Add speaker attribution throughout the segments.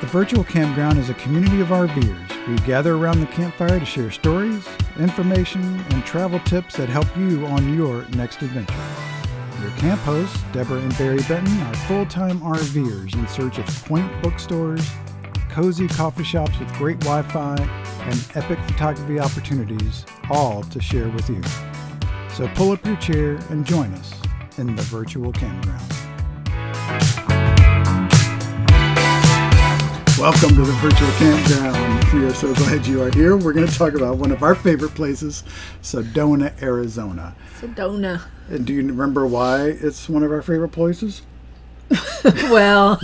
Speaker 1: The Virtual Campground is a community of RVers. We gather around the campfire to share stories, information, and travel tips that help you on your next adventure. Your camp hosts, Deborah and Barry Benton, are full-time RVers in search of quaint bookstores, cozy coffee shops with great Wi-Fi, and epic photography opportunities, all to share with you. So pull up your chair and join us in the Virtual Campground. Welcome to the Virtual Campground. We are so glad you are here. We're going to talk about one of our favorite places, Sedona, Arizona.
Speaker 2: Sedona.
Speaker 1: And do you remember why it's one of our favorite places?
Speaker 2: Well,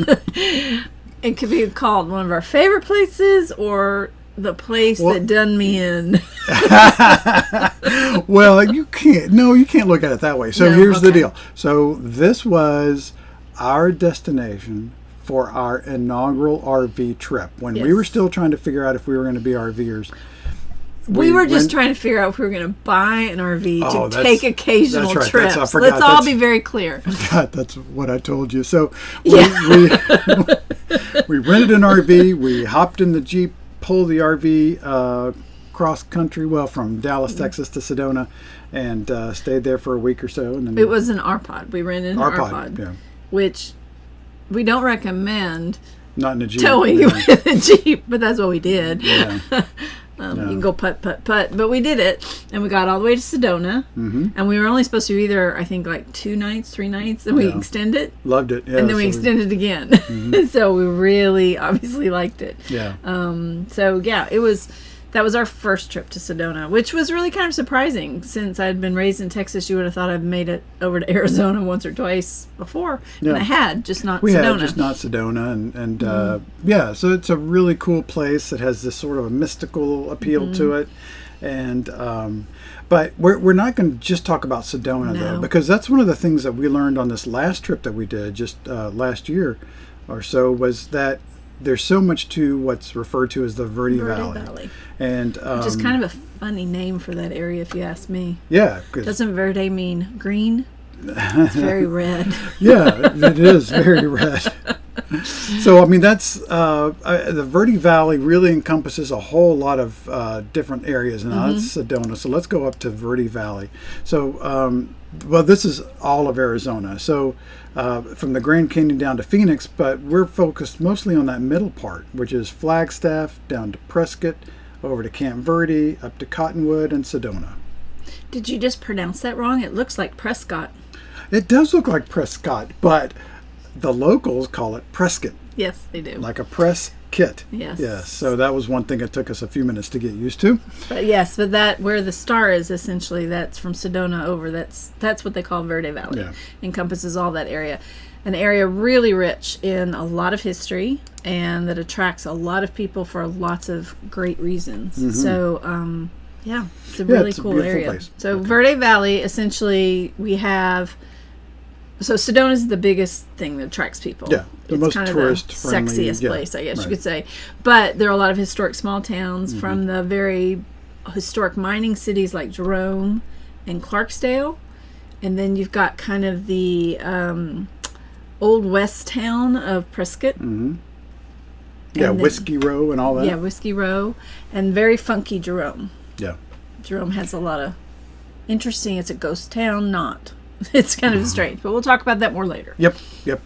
Speaker 2: it could be called one of our favorite places or the place that done me in.
Speaker 1: Well, you can't look at it that way. So here's the deal. So this was our destination for our inaugural RV trip. When we were still trying to figure out if we were going to be RVers.
Speaker 2: We were just trying to figure out if we were going to buy an RV to take occasional trips. Let's all be very clear.
Speaker 1: That's what I told you. So we rented an RV. We hopped in the Jeep, pulled the RV cross country, from Dallas, Texas to Sedona, and stayed there for a week or so. And then
Speaker 2: it was an R-Pod. We rented an R-Pod, which we don't recommend
Speaker 1: not in a Jeep.
Speaker 2: Towing with a Jeep, but that's what we did.
Speaker 1: Yeah.
Speaker 2: You can go putt, but we did it, and we got all the way to Sedona, and we were only supposed to be there, I think, like 2 nights, 3 nights, and we extended.
Speaker 1: Loved it,
Speaker 2: and then we extended again. So we really obviously liked it.
Speaker 1: Yeah.
Speaker 2: That was our first trip to Sedona, which was really kind of surprising. Since I'd been raised in Texas, you would have thought I'd made it over to Arizona once or twice before. And I had, just not Sedona.
Speaker 1: We had, just not Sedona. And so it's a really cool place. It has this sort of a mystical appeal to it. And but we're not going to just talk about Sedona, though, because that's one of the things that we learned on this last trip that we did just last year or so, was that there's so much to what's referred to as the Verde Valley. And
Speaker 2: which is kind of a funny name for that area, if you ask me.
Speaker 1: Yeah.
Speaker 2: Doesn't Verde mean green? It's very red.
Speaker 1: Yeah, it is very red. So, I mean, that's the Verde Valley really encompasses a whole lot of different areas, and that's Sedona. So let's go up to Verde Valley. So, this is all of Arizona. So from the Grand Canyon down to Phoenix, but we're focused mostly on that middle part, which is Flagstaff down to Prescott, over to Camp Verde, up to Cottonwood and Sedona.
Speaker 2: Did you just pronounce that wrong? It looks like Prescott.
Speaker 1: It does look like Prescott, but the locals call it Prescott.
Speaker 2: Yes, they do.
Speaker 1: Like a press kit.
Speaker 2: Yes.
Speaker 1: Yes. So that was one thing it took us a few minutes to get used to.
Speaker 2: But yes, that where the star is, essentially, that's from Sedona over. That's what they call Verde Valley.
Speaker 1: Yeah.
Speaker 2: Encompasses all that area. An area really rich in a lot of history, and that attracts a lot of people for lots of great reasons. So, it's a really cool area. Place. So Verde Valley, essentially, we have. So Sedona is the biggest thing that attracts people. Yeah,
Speaker 1: the most
Speaker 2: tourist-friendly, sexiest place, I guess you could say. But there are a lot of historic small towns from the very historic mining cities like Jerome and Clarksdale, and then you've got kind of the old west town of Prescott.
Speaker 1: Yeah, Whiskey Row and all that.
Speaker 2: Yeah, Whiskey Row, and very funky Jerome.
Speaker 1: Yeah,
Speaker 2: Jerome has a lot of interesting. It's a ghost town, not. It's kind of strange, but we'll talk about that more later.
Speaker 1: Yep,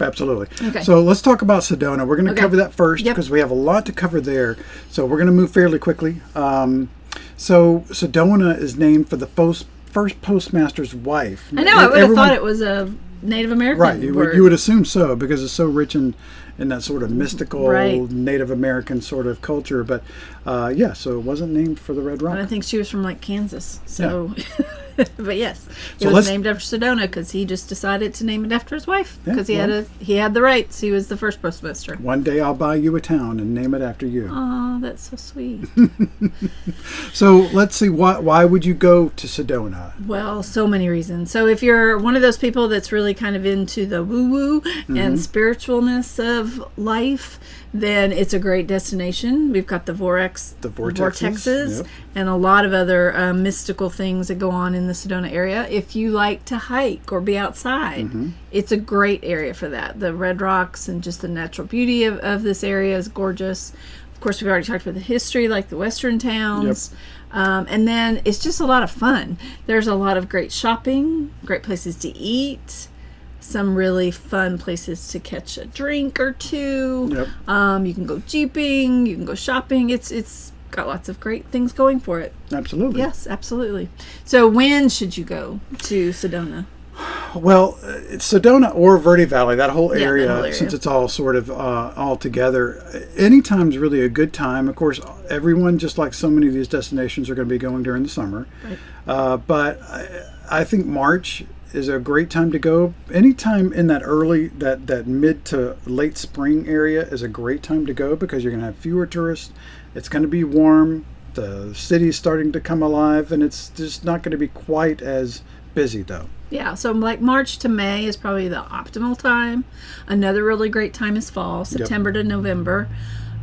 Speaker 1: absolutely.
Speaker 2: Okay.
Speaker 1: So let's talk about Sedona. We're going to cover that first because we have a lot to cover there. So we're going to move fairly quickly. So Sedona is named for the first postmaster's wife.
Speaker 2: I know. I would have thought it was a Native American
Speaker 1: word. You would assume so, because it's so rich in that sort of mystical Native American sort of culture. But so it wasn't named for the Red Rock.
Speaker 2: I think she was from like Kansas. So. Yeah. But yes, it was named after Sedona because he just decided to name it after his wife because he had the rights. He was the first postmaster.
Speaker 1: One day I'll buy you a town and name it after you.
Speaker 2: Oh, that's so sweet.
Speaker 1: So let's see, why would you go to Sedona?
Speaker 2: Well, so many reasons. So if you're one of those people that's really kind of into the woo-woo and spiritualness of life, then it's a great destination. We've got the vortexes, and a lot of other mystical things that go on in in the Sedona area. If you like to hike or be outside, it's a great area for that. The red rocks and just the natural beauty of this area is gorgeous. Of course, we've already talked about the history, like the western towns. And then it's just a lot of fun. There's a lot of great shopping, great places to eat, some really fun places to catch a drink or two. You can go jeeping, you can go shopping. It's got lots of great things going for it.
Speaker 1: Absolutely.
Speaker 2: Yes, absolutely. So when should you go to Sedona?
Speaker 1: Well, Sedona or Verde Valley, that whole area,
Speaker 2: that whole area.
Speaker 1: Since it's all sort of all together, anytime's really a good time. Of course, everyone, just like so many of these destinations, are going to be going during the summer.
Speaker 2: Right.
Speaker 1: But I think March is a great time to go. Anytime in that mid to late spring area is a great time to go, because you're going to have fewer tourists. It's going to be warm. The city's starting to come alive, and it's just not going to be quite as busy, though.
Speaker 2: Yeah, so like March to May is probably the optimal time. Another really great time is fall, September to November.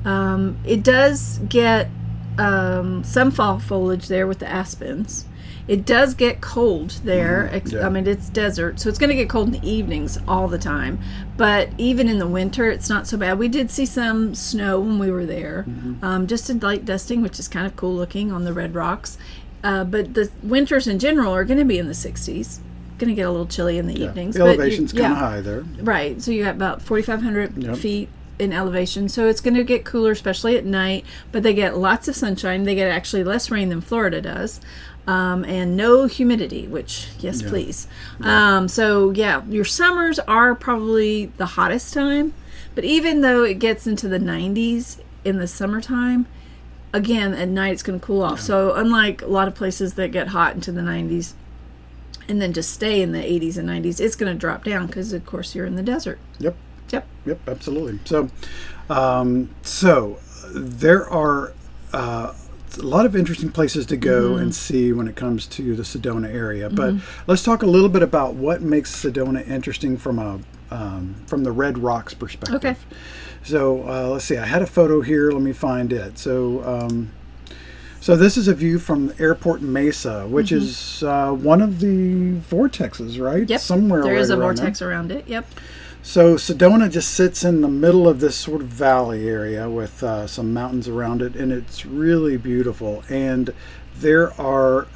Speaker 2: It does get some fall foliage there with the aspens. It does get cold there. I mean, it's desert, so it's going to get cold in the evenings all the time. But even in the winter, it's not so bad. We did see some snow when we were there, just in light dusting, which is kind of cool looking on the red rocks. But the winters in general are going to be in the 60s. Going to get a little chilly in the evenings.
Speaker 1: The elevation's kind of high there.
Speaker 2: Right, so you got about 4,500 feet in elevation, so it's going to get cooler, especially at night. But they get lots of sunshine. They get actually less rain than Florida does. And no humidity, which, yes, please. So, your summers are probably the hottest time. But even though it gets into the 90s in the summertime, again, at night it's going to cool off. So, unlike a lot of places that get hot into the 90s and then just stay in the 80s and 90s, it's going to drop down because, of course, you're in the desert.
Speaker 1: Yep, absolutely. So, there are a lot of interesting places to go and see when it comes to the Sedona area. But let's talk a little bit about what makes Sedona interesting from the Red Rocks perspective.
Speaker 2: Okay.
Speaker 1: So let's see. I had a photo here. Let me find it. So this is a view from Airport Mesa, which is one of the vortexes, right?
Speaker 2: Yep.
Speaker 1: Somewhere
Speaker 2: there is a
Speaker 1: around
Speaker 2: vortex around it. Yep.
Speaker 1: So Sedona just sits in the middle of this sort of valley area with some mountains around it, and it's really beautiful. And there are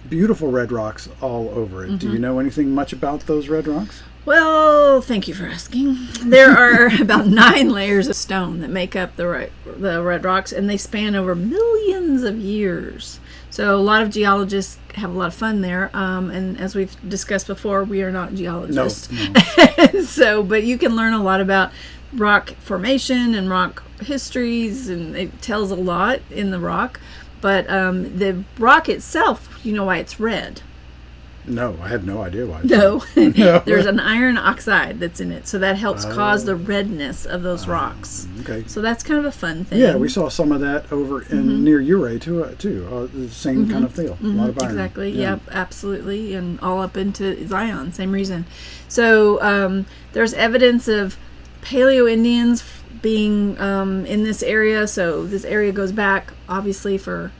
Speaker 1: beautiful red rocks all over it. Do you know anything much about those red rocks?
Speaker 2: Well, thank you for asking. There are about 9 layers of stone that make up the red rocks, and they span over millions of years. So a lot of geologists have a lot of fun there. And as we've discussed before, we are not geologists. No. But you can learn a lot about rock formation and rock histories, and it tells a lot in the rock. But the rock itself, you know why it's red?
Speaker 1: No, I had no idea why.
Speaker 2: No. There's an iron oxide that's in it, so that helps cause the redness of those rocks.
Speaker 1: Okay.
Speaker 2: So that's kind of a fun thing.
Speaker 1: Yeah, we saw some of that over in near Ouray too. The same kind of deal. A lot of iron.
Speaker 2: Exactly. Yep, absolutely, and all up into Zion. Same reason. So there's evidence of Paleo Indians being in this area. So this area goes back, obviously, for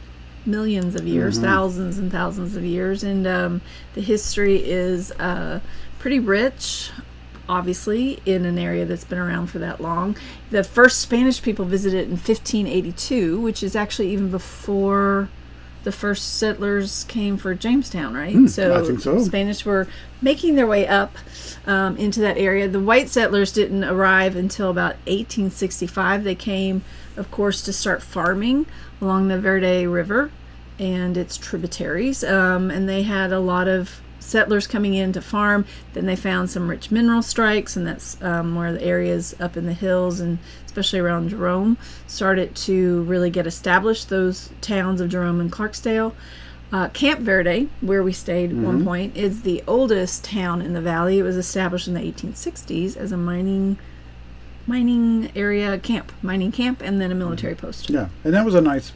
Speaker 2: millions of years, thousands and thousands of years, and the history is pretty rich, obviously, in an area that's been around for that long. The first Spanish people visited in 1582, which is actually even before the first settlers came for Jamestown, right?
Speaker 1: I think so.
Speaker 2: Spanish were making their way up into that area. The white settlers didn't arrive until about 1865. They came, of course, to start farming along the Verde River and its tributaries. And they had a lot of settlers coming in to farm. Then they found some rich mineral strikes, and that's where the areas up in the hills, and especially around Jerome, started to really get established, those towns of Jerome and Clarksdale. Camp Verde, where we stayed at one point, is the oldest town in the valley. It was established in the 1860s as a mining area camp, and then a military post.
Speaker 1: Yeah, and that was a nice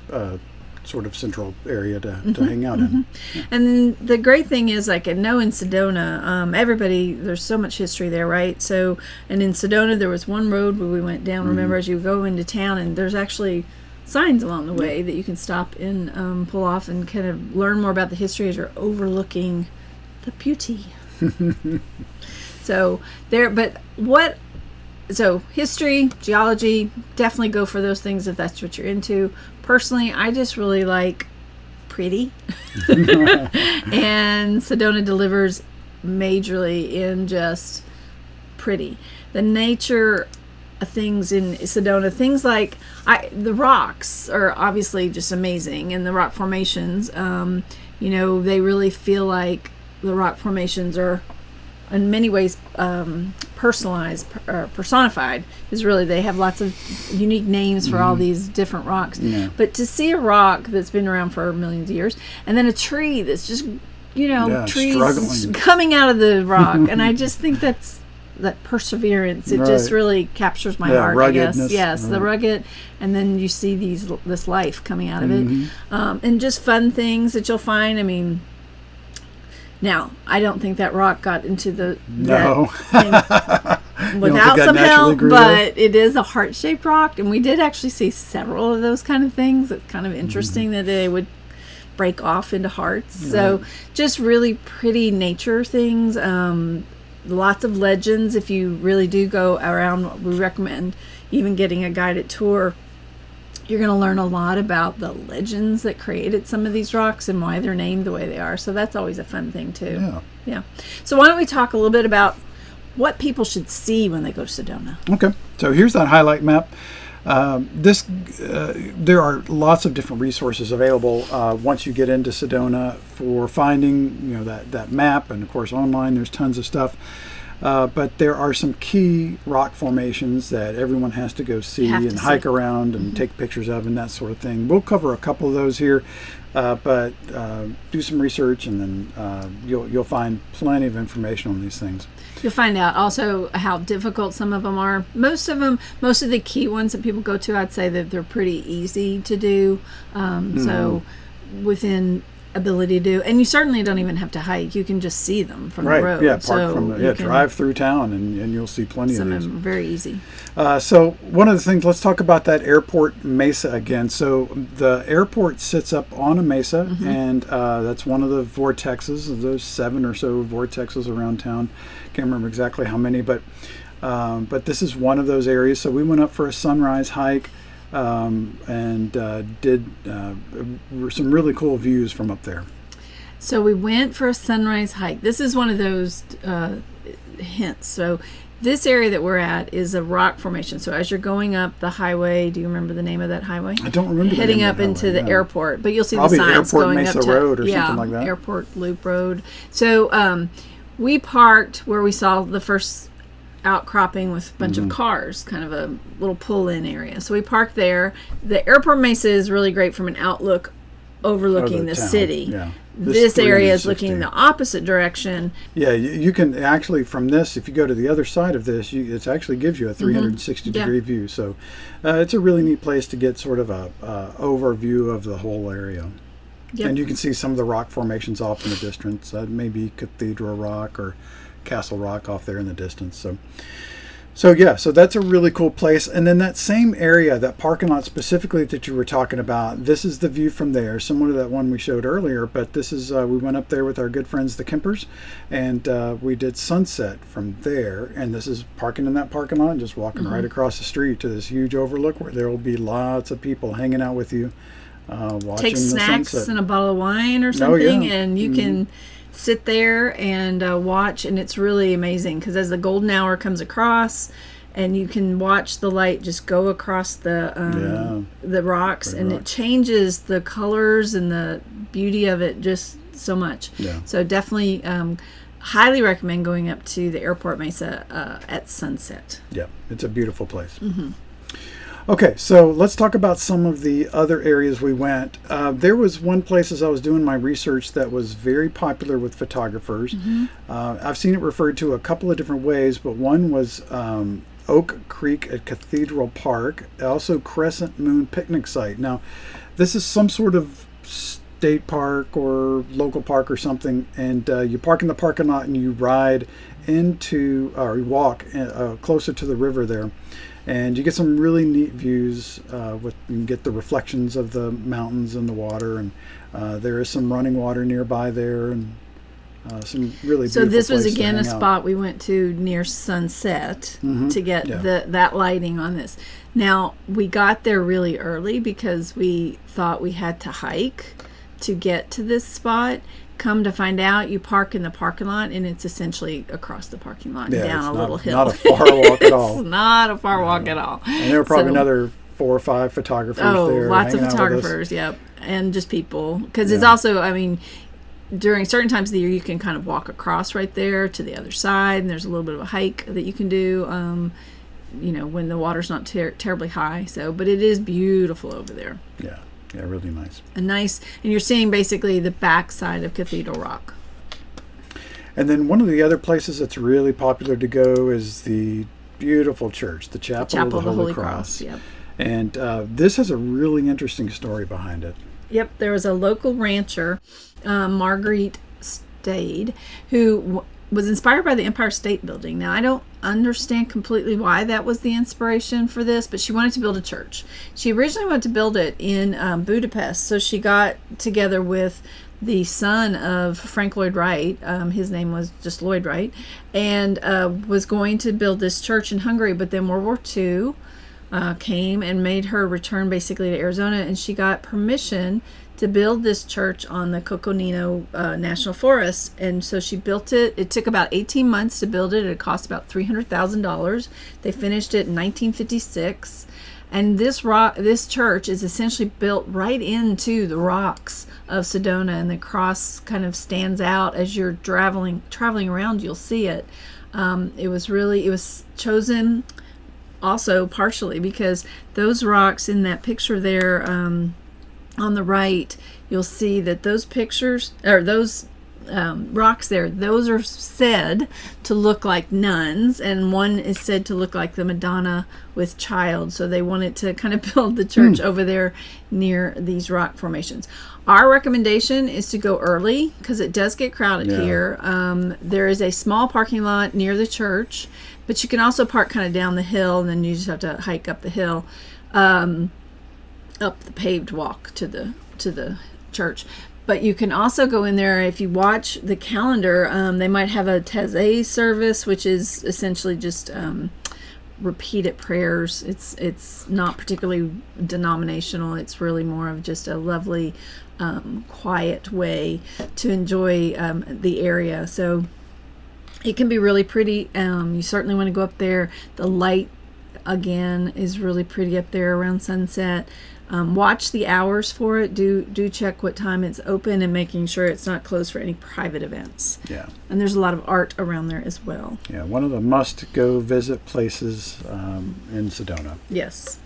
Speaker 1: sort of central area to hang out in.
Speaker 2: Yeah. And the great thing is, like, I know in Sedona, there's so much history there, right? So, and in Sedona, there was one road where we went down, remember, as you go into town, and there's actually signs along the way that you can stop and pull off and kind of learn more about the history as you're overlooking the beauty. So history, geology, definitely go for those things if that's what you're into. Personally, I just really like pretty. And Sedona delivers majorly in just pretty. The nature of things in Sedona, things like the rocks are obviously just amazing, and the rock formations, they really feel like the rock formations are in many ways personalized or personified, is really they have lots of unique names for all these different rocks. But to see a rock that's been around for millions of years, and then a tree that's just trees
Speaker 1: struggling,
Speaker 2: coming out of the rock, and I just think that perseverance, it just really captures my heart, I guess. Yes, the rugged, and then you see this life coming out of it, and just fun things that you'll find. I mean, now I don't think that rock got into that thing without some help, but it is a heart-shaped rock, and we did actually see several of those kind of things. It's kind of interesting that they would break off into hearts. So just really pretty nature things. Lots of legends. If you really do go around, we recommend even getting a guided tour. You're going to learn a lot about the legends that created some of these rocks and why they're named the way they are. So that's always a fun thing too. Yeah. So why don't we talk a little bit about what people should see when they go to Sedona? Okay.
Speaker 1: So here's that highlight map. There are lots of different resources available once you get into Sedona for finding that map, and of course online there's tons of stuff. But there are some key rock formations that everyone has to go see and hike around and take pictures of and that sort of thing. We'll cover a couple of those here, but do some research, and then you'll find plenty of information on these things.
Speaker 2: You'll find out also how difficult some of them are. Most of the key ones that people go to, I'd say that they're pretty easy to do. So within ability to do, and you certainly don't even have to hike. You can just see them from the road.
Speaker 1: Drive through town and you'll see plenty of these.
Speaker 2: Some of them are very easy.
Speaker 1: So one of the things, let's talk about that airport mesa again. So the airport sits up on a mesa, and that's one of the vortexes, of those 7 or so vortexes around town. Can't remember exactly how many, but this is one of those areas. So we went up for a sunrise hike, and did some really cool views from up there.
Speaker 2: So we went for a sunrise hike. This is one of those hints. So this area that we're at is a rock formation. So as you're going up the highway, do you remember the name of that highway?
Speaker 1: I don't remember.
Speaker 2: Heading up into the airport, but you'll see
Speaker 1: probably
Speaker 2: the signs
Speaker 1: Airport
Speaker 2: going
Speaker 1: Mesa
Speaker 2: up to
Speaker 1: Road or something like that.
Speaker 2: Airport Loop Road. So we parked where we saw the first outcropping with a bunch of cars, kind of a little pull-in area. So we parked there. The airport mesa is really great from an outlook overlooking the city. Yeah. This area is looking the opposite direction.
Speaker 1: Yeah, you can actually, from this, if you go to the other side of this, it actually gives you a 360 degree view. So it's a really neat place to get sort of a overview of the whole area. Yep. And you can see some of the rock formations off in the distance, maybe Cathedral Rock or Castle Rock off there in the distance. So that's a really cool place. And then that same area, that parking lot specifically that you were talking about, this is the view from there, similar to that one we showed earlier. But this is, we went up there with our good friends, the Kempers, and we did sunset from there. And this is parking in that parking lot and just walking right across the street to this huge overlook where there will be lots of people hanging out with you, watching
Speaker 2: Take
Speaker 1: the
Speaker 2: snacks
Speaker 1: sunset.
Speaker 2: and a bottle of wine or something, and you can sit there and watch, and it's really amazing because as the golden hour comes across, and you can watch the light just go across the rocks, and it changes the colors and the beauty of it just so much. So definitely highly recommend going up to the airport mesa at sunset.
Speaker 1: It's a beautiful place. Okay, so let's talk about some of the other areas we went. There was one place as I was doing my research that was very popular with photographers. I've seen it referred to a couple of different ways, but one was Oak Creek at Cathedral Park, also Crescent Moon Picnic Site. Now, this is some sort of state park or local park or something, and you park in the parking lot and you ride into, or you walk closer to the river there, and you get some really neat views. You can get the reflections of the mountains and the water, and there is some running water nearby there, and some really beautiful.
Speaker 2: So this was
Speaker 1: place to
Speaker 2: again a
Speaker 1: hang out.
Speaker 2: spot we went to near sunset to get
Speaker 1: Yeah.
Speaker 2: that lighting on this. Now we got there really early because we thought we had to hike to get to this spot. Come to find out, you park in the parking lot, and it's essentially across the parking lot
Speaker 1: Yeah,
Speaker 2: down
Speaker 1: it's
Speaker 2: a little hill.
Speaker 1: Not a far walk at all.
Speaker 2: It's not a far walk at all.
Speaker 1: And there were probably
Speaker 2: So-
Speaker 1: another 4 or 5 photographers there.
Speaker 2: Lots of
Speaker 1: hanging out with us.
Speaker 2: photographers, yep, and just people. Because it's also, I mean, during certain times of the year, you can kind of walk across right there to the other side, and there's a little bit of a hike that you can do. When the water's not terribly high. So, but it is beautiful over there.
Speaker 1: Yeah, really nice.
Speaker 2: And you're seeing basically the backside of Cathedral Rock.
Speaker 1: And then one of the other places that's really popular to go is the beautiful church, the Chapel of the Holy Cross.
Speaker 2: Yep.
Speaker 1: And this has a really interesting story behind it.
Speaker 2: Yep, there was a local rancher, Marguerite Stade, who was inspired by the Empire State Building. Now, I don't understand completely why that was the inspiration for this, but she wanted to build a church. She originally wanted to build it in Budapest, so she got together with the son of Frank Lloyd Wright. His name was just Lloyd Wright, and was going to build this church in Hungary, but then World War II came and made her return basically to Arizona, and she got permission to build this church on the Coconino National Forest. And so she built it. It took about 18 months to build it. It cost about $300,000. They finished it in 1956. And this church is essentially built right into the rocks of Sedona, and the cross kind of stands out as you're traveling around. You'll see it. It was chosen also partially because those rocks in that picture there, on the right, you'll see that those rocks there, those are said to look like nuns, and one is said to look like the Madonna with child. So they wanted to kind of build the church over there near these rock formations. Our recommendation is to go early because it does get crowded here. There is a small parking lot near the church, but you can also park kind of down the hill, and then you just have to hike up the hill. Up the paved walk to the church. But you can also go in there. If you watch the calendar, they might have a Taizé service, which is essentially just repeated prayers. It's not particularly denominational. It's really more of just a lovely, quiet way to enjoy the area. So it can be really pretty. You certainly want to go up there. The light, again, is really pretty up there around sunset. Watch the hours for it. Do check what time it's open, and making sure it's not closed for any private events.
Speaker 1: Yeah.
Speaker 2: And there's a lot of art around there as well.
Speaker 1: Yeah, one of the must-go visit places in Sedona.
Speaker 2: Yes.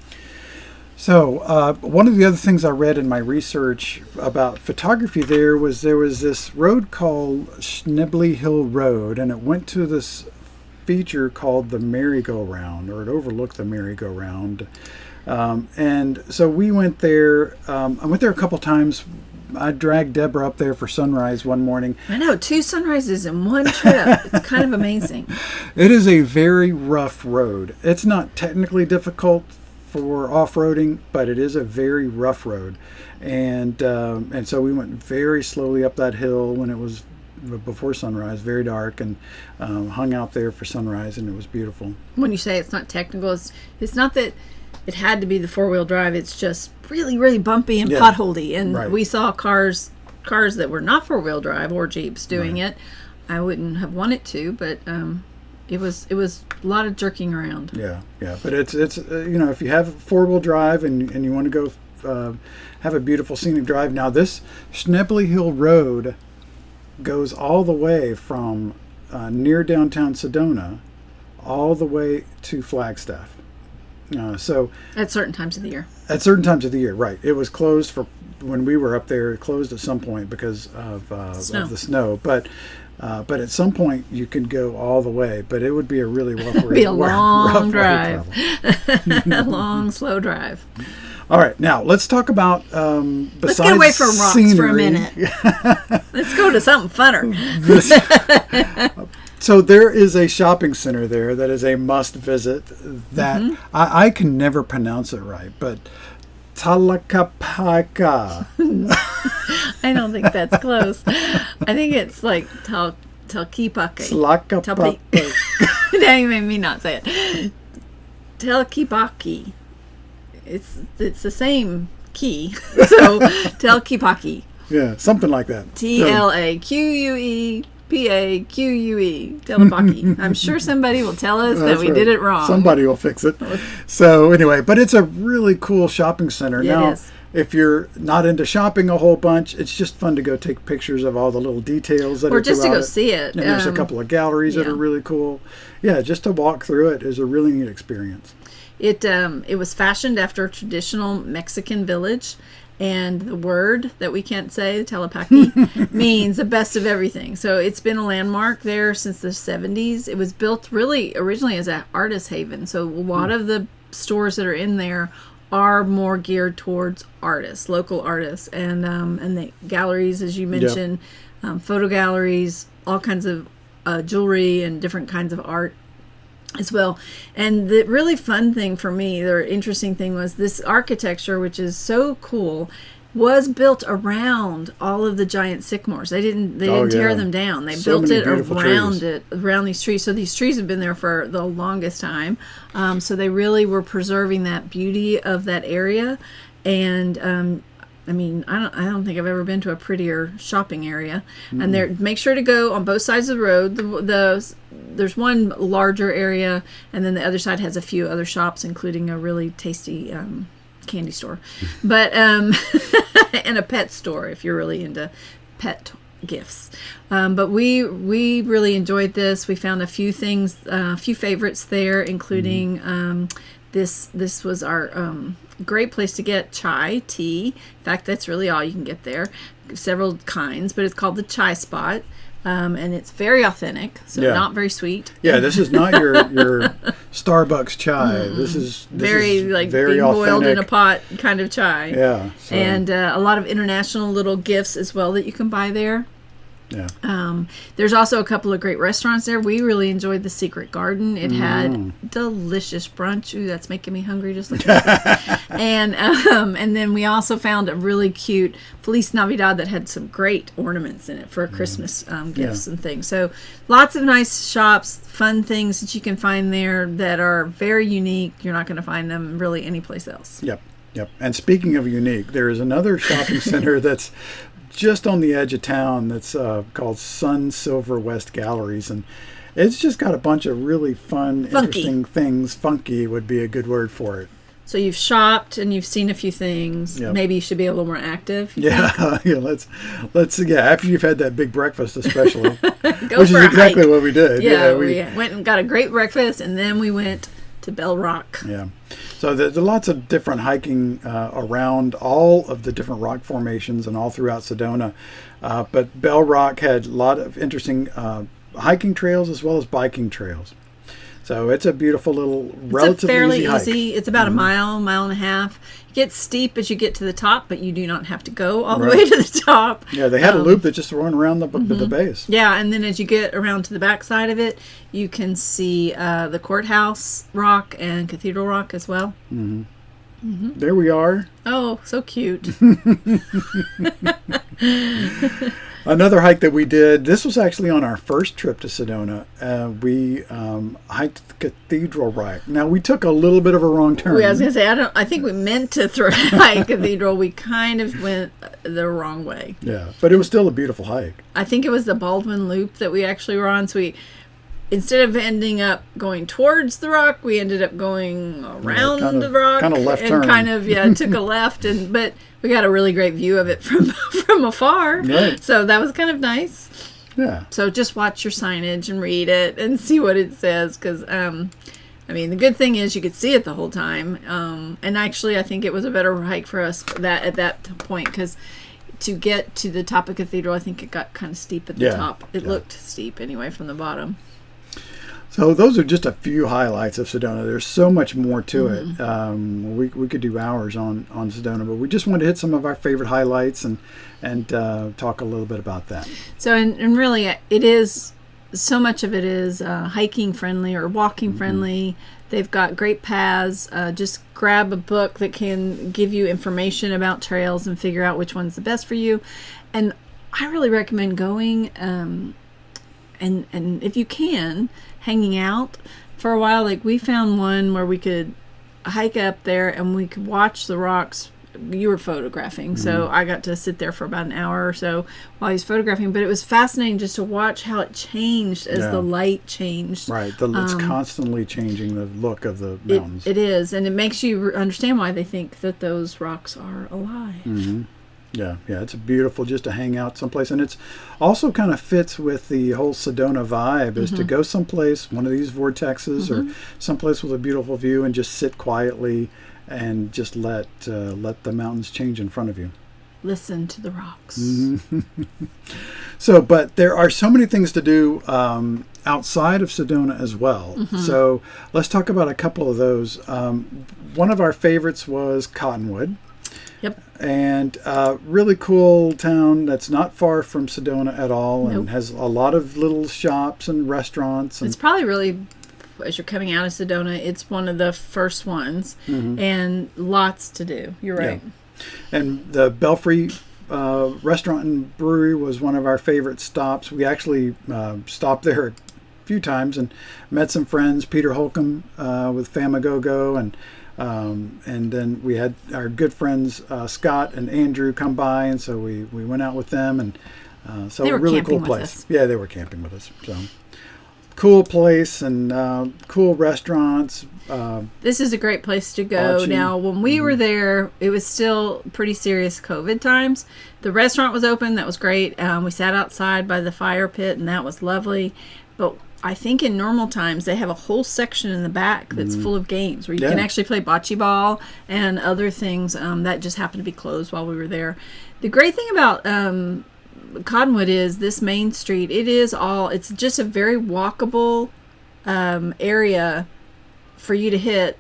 Speaker 1: So one of the other things I read in my research about photography there was this road called Schneebly Hill Road, and it went to this feature called the merry-go-round, or it overlooked the merry-go-round. And so we went there. I went there a couple times. I dragged Deborah up there for sunrise one morning.
Speaker 2: I know, 2 sunrises in one trip. It's kind of amazing.
Speaker 1: It is a very rough road. It's not technically difficult for off-roading, but it is a very rough road. And so we went very slowly up that hill when it was before sunrise, very dark, and hung out there for sunrise, and it was beautiful.
Speaker 2: When you say it's not technical, it's not that it had to be the 4-wheel drive. It's just really, really bumpy and potholey. And we saw cars that were not 4-wheel drive or Jeeps doing it. I wouldn't have wanted to, but it was a lot of jerking around. Yeah.
Speaker 1: But it's if you have 4-wheel drive and you want to go have a beautiful scenic drive. Now this Schneebly Hill Road goes all the way from near downtown Sedona all the way to Flagstaff. So
Speaker 2: at certain times of the year.
Speaker 1: At certain times of the year, right. It was closed for when we were up there. It closed at some point because of the snow. But at some point you could go all the way. But it would be a really rough
Speaker 2: It would be a long drive. A long, slow drive.
Speaker 1: All right, now let's talk about
Speaker 2: let's get away from rocks
Speaker 1: scenery.
Speaker 2: for a minute. Let's go to something funner.
Speaker 1: So there is a shopping center there that is a must visit that I can never pronounce it right, but Talakapaka.
Speaker 2: I don't think that's close. I think it's like Talkipake.
Speaker 1: Talakapaka.
Speaker 2: Now you made me not say it. Telkipaki. It's the same key. So Telkipaki.
Speaker 1: Yeah, something like that.
Speaker 2: Tlaqueupaqe. Telkipaki. I'm sure somebody will tell us that we did it wrong.
Speaker 1: Somebody will fix it. So anyway, but it's a really cool shopping center.
Speaker 2: Yeah,
Speaker 1: now,
Speaker 2: it is.
Speaker 1: if you're not into shopping a whole bunch, it's just fun to go take pictures of all the little details that
Speaker 2: Or
Speaker 1: are
Speaker 2: just to
Speaker 1: throughout
Speaker 2: go see it.
Speaker 1: And there's a couple of galleries that
Speaker 2: yeah.
Speaker 1: are really cool. Yeah, just to walk through it is a really neat experience.
Speaker 2: It was fashioned after a traditional Mexican village, and the word that we can't say, Telepaki, means the best of everything. So it's been a landmark there since the 70s. It was built really originally as an artist haven. So a lot of the stores that are in there are more geared towards artists, local artists, and the galleries, as you mentioned, photo galleries, all kinds of jewelry and different kinds of art as well. And the really fun thing for me, the interesting thing, was this architecture, which is so cool, was built around all of the giant sycamores. They didn't tear them down. They built it around these trees. So these trees have been there for the longest time. So they really were preserving that beauty of that area. And I mean, I don't think I've ever been to a prettier shopping area. And there, make sure to go on both sides of the road. There's one larger area, and then the other side has a few other shops, including a really tasty candy store, but and a pet store if you're really into pet gifts. But we really enjoyed this. We found a few things, a few favorites there, including this was our great place to get tea. In fact, that's really all you can get there. Several kinds, but it's called the Chai Spot. And it's very authentic, so not very sweet.
Speaker 1: Yeah, this is not your Starbucks chai. This is
Speaker 2: very being boiled in a pot kind of chai.
Speaker 1: Yeah, so.
Speaker 2: And a lot of international little gifts as well that you can buy there.
Speaker 1: Yeah.
Speaker 2: There's also a couple of great restaurants there. We really enjoyed the Secret Garden. It had delicious brunch. Ooh, that's making me hungry just looking at it. And then we also found a really cute Feliz Navidad that had some great ornaments in it for Christmas gifts and things. So lots of nice shops, fun things that you can find there that are very unique. You're not going to find them really anyplace else.
Speaker 1: Yep. And speaking of unique, there is another shopping center that's just on the edge of town that's called Sun Silver West Galleries, and it's just got a bunch of really fun, interesting things. Funky would be a good word for it.
Speaker 2: So you've shopped and you've seen a few things. Yep. Maybe you should be a little more active.
Speaker 1: Yeah, let's after you've had that big breakfast, especially,
Speaker 2: which
Speaker 1: is exactly what we did.
Speaker 2: Yeah, we went and got a great breakfast, and then we went to Bell Rock.
Speaker 1: Yeah. So there's lots of different hiking around all of the different rock formations and all throughout Sedona. But Bell Rock had a lot of interesting hiking trails as well as biking trails. So it's a beautiful little, relatively easy hike.
Speaker 2: It's about a mile and a half. It gets steep as you get to the top, but you do not have to go all the way to the top.
Speaker 1: Yeah, they had a loop that just went around the base.
Speaker 2: Yeah, and then as you get around to the back side of it, you can see the Courthouse Rock and Cathedral Rock as well.
Speaker 1: There we are.
Speaker 2: Oh, so cute.
Speaker 1: Another hike that we did, this was actually on our first trip to Sedona. We hiked the Cathedral Rock. Now, we took a little bit of a wrong turn.
Speaker 2: I was going to say, I think we meant to hike Cathedral. We kind of went the wrong way.
Speaker 1: Yeah, but it was still a beautiful hike.
Speaker 2: I think it was the Baldwin Loop that we actually were on. So instead of ending up going towards the rock, we ended up going around the rock.
Speaker 1: Kind of left turn.
Speaker 2: And took a left. But we got a really great view of it from afar.
Speaker 1: Right.
Speaker 2: So that was kind of nice.
Speaker 1: Yeah.
Speaker 2: So just watch your signage and read it and see what it says. Because, the good thing is you could see it the whole time. And actually, I think it was a better hike for us at that point. Because to get to the top of Cathedral, I think it got kind of steep at the top. It looked steep anyway from the bottom.
Speaker 1: So those are just a few highlights of Sedona. There's so much more to it. We could do hours on Sedona, but we just wanted to hit some of our favorite highlights and talk a little bit about that.
Speaker 2: So, and really, it is so much of it is hiking friendly or walking friendly. They've got great paths. Just grab a book that can give you information about trails and figure out which one's the best for you. And I really recommend going and if you can, hanging out for a while. Like we found one where we could hike up there and we could watch the rocks. You were photographing, so I got to sit there for about an hour or so while he was photographing. But it was fascinating just to watch how it changed as the light changed.
Speaker 1: Right, it's constantly changing the look of the mountains.
Speaker 2: It is, and it makes you understand why they think that those rocks are alive.
Speaker 1: Yeah, it's beautiful just to hang out someplace, and it's also kind of fits with the whole Sedona vibe, is to go someplace, one of these vortexes, or someplace with a beautiful view, and just sit quietly and just let the mountains change in front of you.
Speaker 2: Listen to the rocks.
Speaker 1: So, but there are so many things to do outside of Sedona as well. So let's talk about a couple of those. One of our favorites was Cottonwood.
Speaker 2: Yep.
Speaker 1: And really cool town that's not far from Sedona at all, and has a lot of little shops and restaurants. And
Speaker 2: it's probably really, as you're coming out of Sedona, it's one of the first ones, and lots to do. You're right.
Speaker 1: Yeah. And the Belfry restaurant and brewery was one of our favorite stops. We actually stopped there a few times and met some friends, Peter Holcomb with Famagogo, and then we had our good friends Scott and Andrew come by, and so we went out with them, and so a really cool place. Yeah, they were camping with us. So cool place and cool restaurants.
Speaker 2: This is a great place to go.
Speaker 1: Archie.
Speaker 2: Now, when we were there, it was still pretty serious COVID times. The restaurant was open. That was great. We sat outside by the fire pit, and that was lovely. But I think in normal times, they have a whole section in the back that's full of games where you can actually play bocce ball and other things that just happened to be closed while we were there. The great thing about Cottonwood is this main street. It's just a very walkable area for you to hit.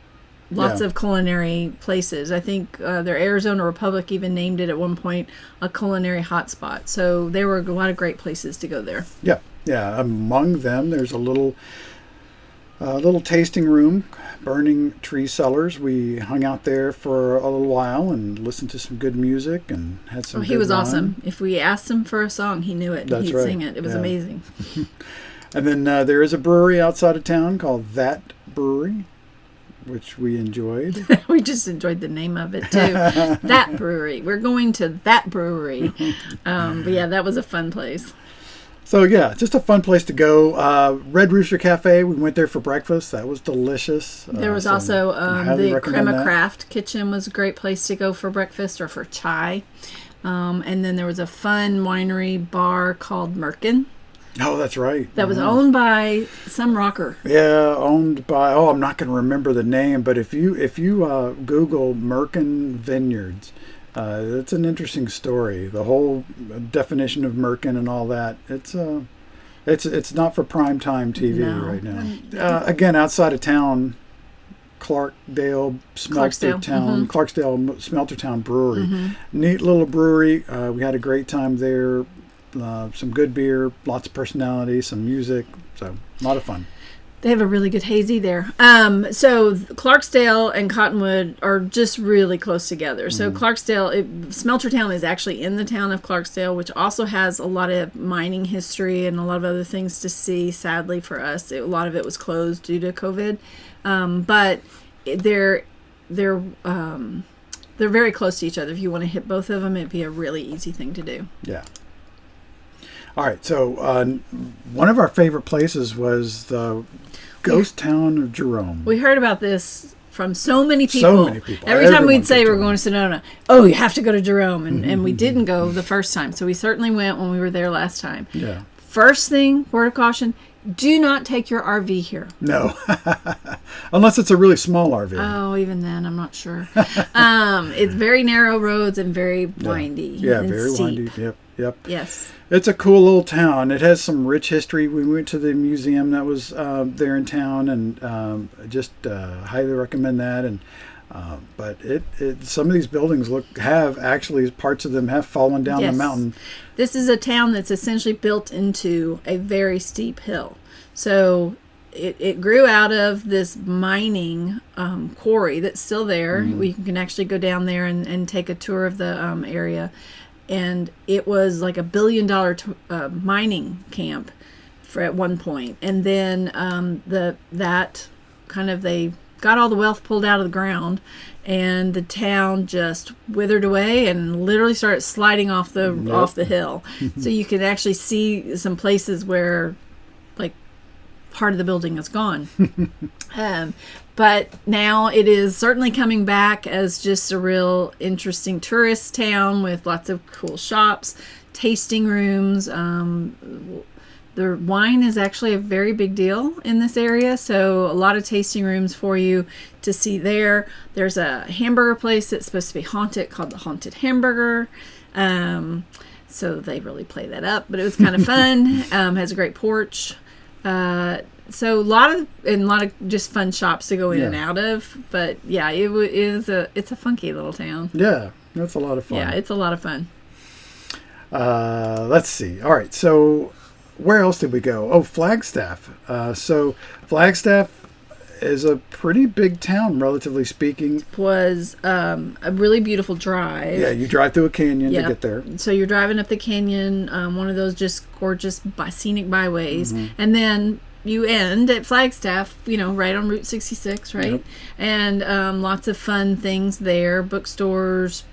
Speaker 2: Lots of culinary places. I think their Arizona Republic even named it at one point a culinary hotspot. So there were a lot of great places to go there.
Speaker 1: Yeah, among them, there's a little tasting room, Burning Tree Cellars. We hung out there for a little while and listened to some good music and had some.
Speaker 2: He was awesome. If we asked him for a song, he knew it.
Speaker 1: That's
Speaker 2: He'd sing it. It was amazing.
Speaker 1: And then there is a brewery outside of town called That Brewery, which we enjoyed.
Speaker 2: We just enjoyed the name of it too. That Brewery. We're going to That Brewery. But yeah, that was a fun place.
Speaker 1: So yeah, just a fun place to go. Red Rooster Cafe, we went there for breakfast. That was delicious.
Speaker 2: There was also the Crema Craft Kitchen was a great place to go for breakfast or for chai. And then there was a fun winery bar called Merkin.
Speaker 1: Oh, that's right.
Speaker 2: That was owned by some rocker.
Speaker 1: Yeah, owned by, I'm not going to remember the name, but if you Google Merkin Vineyards, it's an interesting story. The whole definition of Merkin and all that. It's not for prime time TV right now. Again, outside of town, Clarksdale Smeltertown Brewery. Neat little brewery. We had a great time there. Some good beer, lots of personality, some music. So a lot of fun.
Speaker 2: They have a really good hazy there. So Clarksdale and Cottonwood are just really close together. So Smeltertown is actually in the town of Clarksdale, which also has a lot of mining history and a lot of other things to see. Sadly for us, a lot of it was closed due to COVID. But they're very close to each other. If you want to hit both of them, it'd be a really easy thing to do.
Speaker 1: Yeah. All right, so one of our favorite places was the ghost town of Jerome.
Speaker 2: We heard about this from so many people. Every time we'd say we're going to Sedona, you have to go to Jerome. And we didn't go the first time. So we certainly went when we were there last time.
Speaker 1: Yeah.
Speaker 2: First thing, word of caution, do not take your RV here.
Speaker 1: No. Unless it's a really small RV.
Speaker 2: Oh, even then, I'm not sure. It's very narrow roads and very windy.
Speaker 1: Yeah,
Speaker 2: and
Speaker 1: very
Speaker 2: steep.
Speaker 1: windy. Yep.
Speaker 2: Yes.
Speaker 1: It's a cool little town. It has some rich history. We went to the museum that was there in town, and just highly recommend that. And But some of these buildings parts of them have fallen down the mountain.
Speaker 2: This is a town that's essentially built into a very steep hill. So it grew out of this mining quarry that's still there. We can actually go down there and take a tour of the area. And it was like $1 billion mining camp at one point. And then they got all the wealth pulled out of the ground, and the town just withered away and literally started sliding off the hill. So you can actually see some places where like part of the building is gone. But now it is certainly coming back as just a real interesting tourist town with lots of cool shops, tasting rooms. The wine is actually a very big deal in this area, so a lot of tasting rooms for you to see there. There's a hamburger place that's supposed to be haunted called the Haunted Hamburger. So they really play that up, but it was kind of fun. Has a great porch. So a lot of just fun shops to go in and out of. But yeah, it's a funky little town.
Speaker 1: Yeah, that's a lot of fun.
Speaker 2: Yeah, it's a lot of fun.
Speaker 1: Let's see. All right, so where else did we go? Oh, Flagstaff. So Flagstaff is a pretty big town, relatively speaking.
Speaker 2: Was a really beautiful drive.
Speaker 1: Yeah, you drive through a canyon to get there.
Speaker 2: So you're driving up the canyon, one of those just gorgeous scenic byways, and then you end at Flagstaff, right on Route 66, right? Yep. And lots of fun things there, bookstores,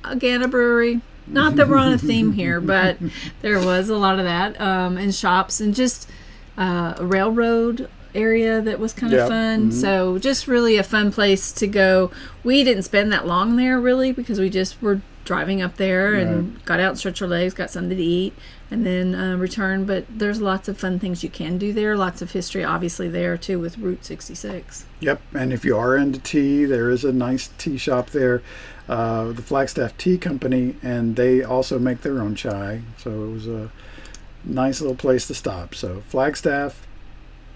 Speaker 2: again, a brewery. Not that we're on a theme here, but there was a lot of that, and shops, and just a railroad area that was kind of fun. So just really a fun place to go. We didn't spend that long there, really, because we just were driving up there and got out and stretched our legs, got something to eat, and then returned. But there's lots of fun things you can do there. Lots of history, obviously, there, too, with Route 66. Yep,
Speaker 1: and if you are into tea, there is a nice tea shop there. The Flagstaff Tea Company, and they also make their own chai, so it was a nice little place to stop. So Flagstaff,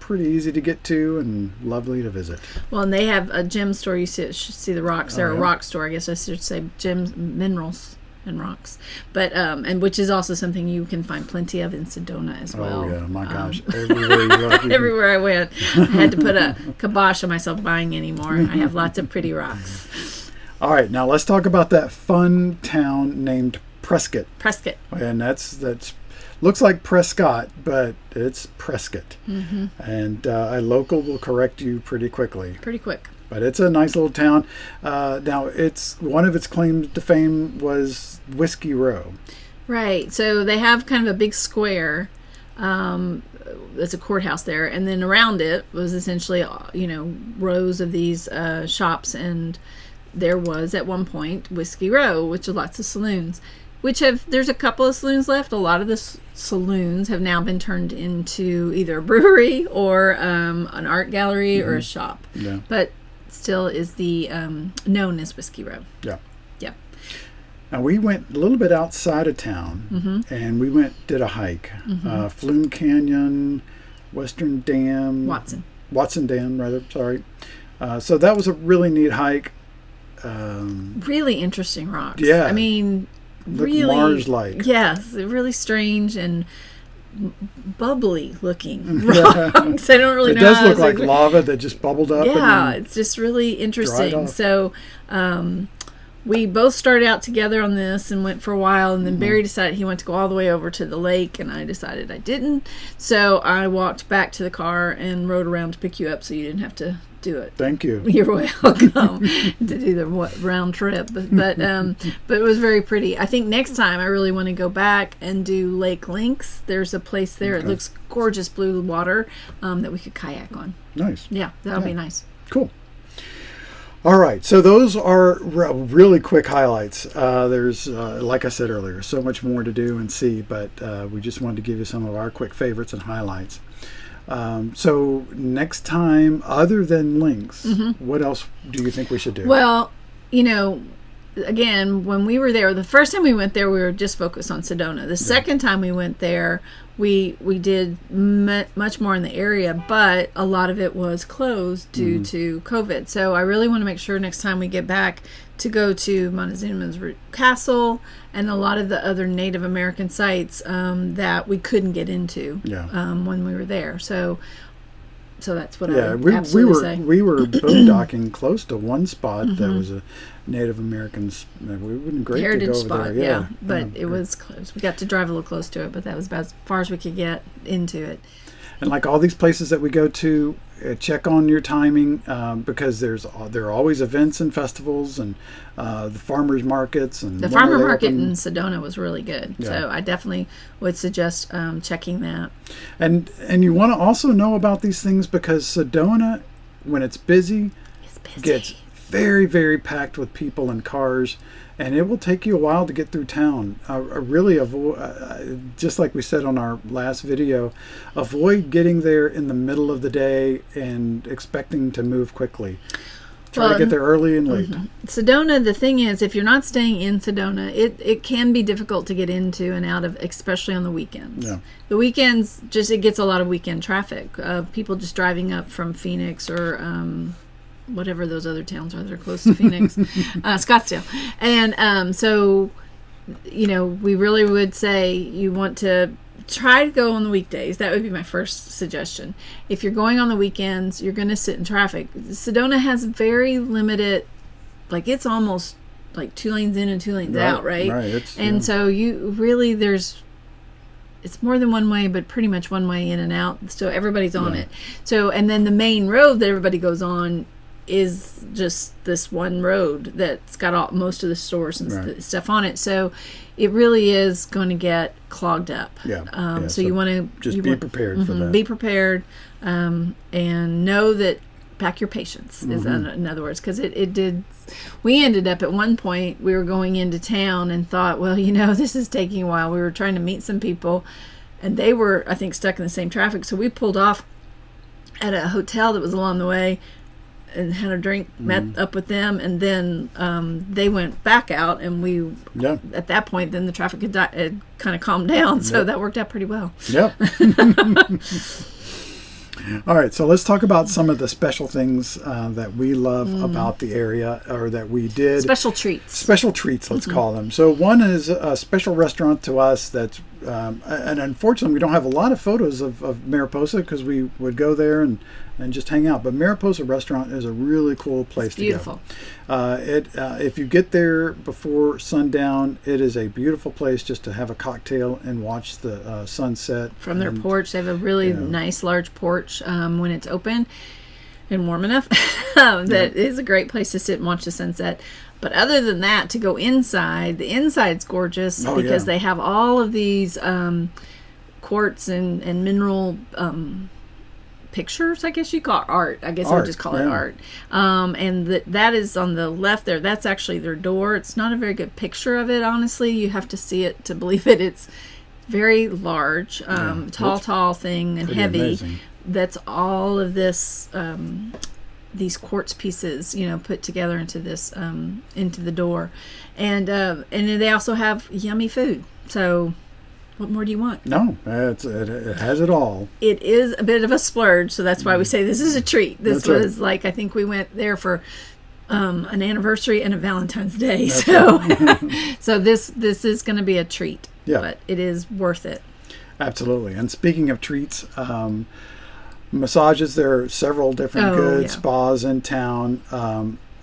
Speaker 1: pretty easy to get to and lovely to visit.
Speaker 2: Well, and they have a gem store. You should see the rocks. They're a rock store, I guess I should say, gems, minerals and rocks, but and which is also something you can find plenty of in Sedona as well.
Speaker 1: Oh yeah, my gosh, everywhere you go,
Speaker 2: everywhere I went, I had to put a kibosh on myself buying anymore. I have lots of pretty rocks.
Speaker 1: All right, now let's talk about that fun town named Prescott.
Speaker 2: Prescott.
Speaker 1: And that's looks like Prescott, but it's Prescott. And a local will correct you pretty quickly.
Speaker 2: Pretty quick.
Speaker 1: But it's a nice little town. Now, it's one of its claims to fame was Whiskey Row.
Speaker 2: Right. So they have kind of a big square. There's a courthouse there, and then around it was essentially, rows of these shops, and there was at one point Whiskey Row, which is lots of saloons, there's a couple of saloons left. A lot of the saloons have now been turned into either a brewery or an art gallery or a shop. Yeah. But still is the known as Whiskey Row.
Speaker 1: Yeah.
Speaker 2: Yeah.
Speaker 1: Now we went a little bit outside of town, and we did a hike. Flume Canyon, Western Dam. Watson Dam, rather, sorry. So that was a really neat hike.
Speaker 2: Really interesting rocks.
Speaker 1: Yeah.
Speaker 2: I mean, really
Speaker 1: Mars-like.
Speaker 2: Yes, really strange and bubbly looking rocks. I don't really know.
Speaker 1: It does look like lava that just bubbled up.
Speaker 2: Yeah, it's just really interesting. So we both started out together on this and went for a while, and then Barry decided he wanted to go all the way over to the lake, and I decided I didn't. So I walked back to the car and rode around to pick you up so you didn't have to do it.
Speaker 1: Thank you.
Speaker 2: You're welcome to do the round trip, but it was very pretty. I think next time I really want to go back and do Lake Lynx. There's a place there. It looks gorgeous, blue water that we could kayak on.
Speaker 1: Nice.
Speaker 2: Yeah, that'll be nice.
Speaker 1: Cool. All right, so those are really quick highlights. There's, like I said earlier, so much more to do and see, but we just wanted to give you some of our quick favorites and highlights. So next time, other than links, what else do you think we should do?
Speaker 2: Well, again, when we were there, the first time we went there, we were just focused on Sedona. The second time we went there, we did much more in the area, but a lot of it was closed due to COVID. So I really want to make sure next time we get back to go to Montezuma's Castle and a lot of the other Native American sites that we couldn't get into when we were there. So that's what I would absolutely say.
Speaker 1: We were boondocking close to one spot that was a Native Americans. We wouldn't great
Speaker 2: heritage
Speaker 1: to go
Speaker 2: spot,
Speaker 1: over there.
Speaker 2: But it was close. We got to drive a little close to it, but that was about as far as we could get into it.
Speaker 1: And like all these places that we go to, check on your timing because there are always events and festivals and the farmers markets and
Speaker 2: the farmer market in Sedona was really good. So I definitely would suggest checking that.
Speaker 1: And you want to also know about these things because Sedona, when it's busy, gets very, very packed with people and cars, and it will take you a while to get through town. Really avoid, just like we said on our last video, avoid getting there in the middle of the day and expecting to move quickly. Try to get there early and late.
Speaker 2: Sedona, the thing is, if you're not staying in Sedona, it can be difficult to get into and out of, especially on the weekends. Yeah. The weekends, it gets a lot of weekend traffic. People just driving up from Phoenix or whatever those other towns are that are close to Phoenix, Scottsdale. And so, we really would say you want to try to go on the weekdays. That would be my first suggestion. If you're going on the weekends, you're going to sit in traffic. Sedona has very limited, it's almost like 2 lanes in and 2 lanes out, right?
Speaker 1: Right.
Speaker 2: So you really, it's more than one way, but pretty much one way in and out. So everybody's on it. So, and then the main road that everybody goes on is just this one road that's got most of the stores and stuff on it. So it really is going to get clogged up. So you want to
Speaker 1: just be prepared for that.
Speaker 2: Be prepared, and know that. Pack your patience is in other words, because it did. We ended up at one point, we were going into town and thought, well, this is taking a while. We were trying to meet some people, and they were, I think, stuck in the same traffic. So we pulled off at a hotel that was along the way and had a drink, met up with them, and then they went back out, and we at that point then the traffic had kind of calmed down, so that worked out pretty well.
Speaker 1: All right, so let's talk about some of the special things that we love about the area, or that we did.
Speaker 2: Special treats,
Speaker 1: let's call them. So one is a special restaurant to us that's, and unfortunately we don't have a lot of photos of Mariposa because we would go there and just hang out. But Mariposa Restaurant is a really cool place to go. If you get there before sundown, it is a beautiful place just to have a cocktail and watch the sunset.
Speaker 2: From their porch, they have a really nice large porch when it's open and warm enough. That is a great place to sit and watch the sunset. But other than that, to go inside, the inside's gorgeous because they have all of these quartz and mineral pictures, I guess you call it art. I guess I would just call it art. And that is on the left there. That's actually their door. It's not a very good picture of it, honestly. You have to see it to believe it. It's very large, tall thing and heavy. Amazing. That's all of this, these quartz pieces, put together into this, into the door. And they also have yummy food. So what more do you want? No,
Speaker 1: it has it all.
Speaker 2: It is a bit of a splurge, so that's why we say this is a treat. This was I think we went there for an anniversary and a Valentine's Day. So this is going to be a treat. But it is worth it.
Speaker 1: Absolutely. And speaking of treats, massages, there are several different spas in town.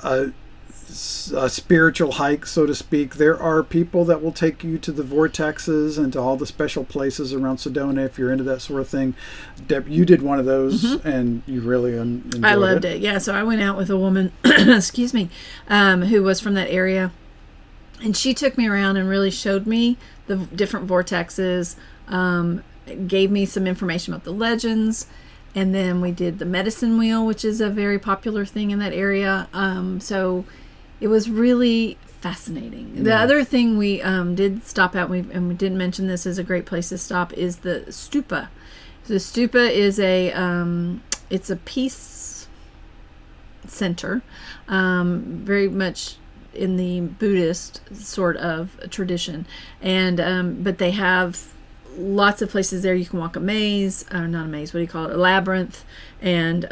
Speaker 1: A spiritual hike, so to speak. There are people that will take you to the vortexes and to all the special places around Sedona if you're into that sort of thing. Deb, you did one of those and you really enjoyed it.
Speaker 2: I loved it. Yeah, so I went out with a woman, excuse me, who was from that area, and she took me around and really showed me the different vortexes, gave me some information about the legends, and then we did the medicine wheel, which is a very popular thing in that area. So it was really fascinating. The other thing we did stop at, and we didn't mention this as a great place to stop, is the stupa. The stupa is it's a peace center, very much in the Buddhist sort of tradition, and but they have lots of places there. You can walk a maze, or not a maze, what do you call it, a labyrinth, and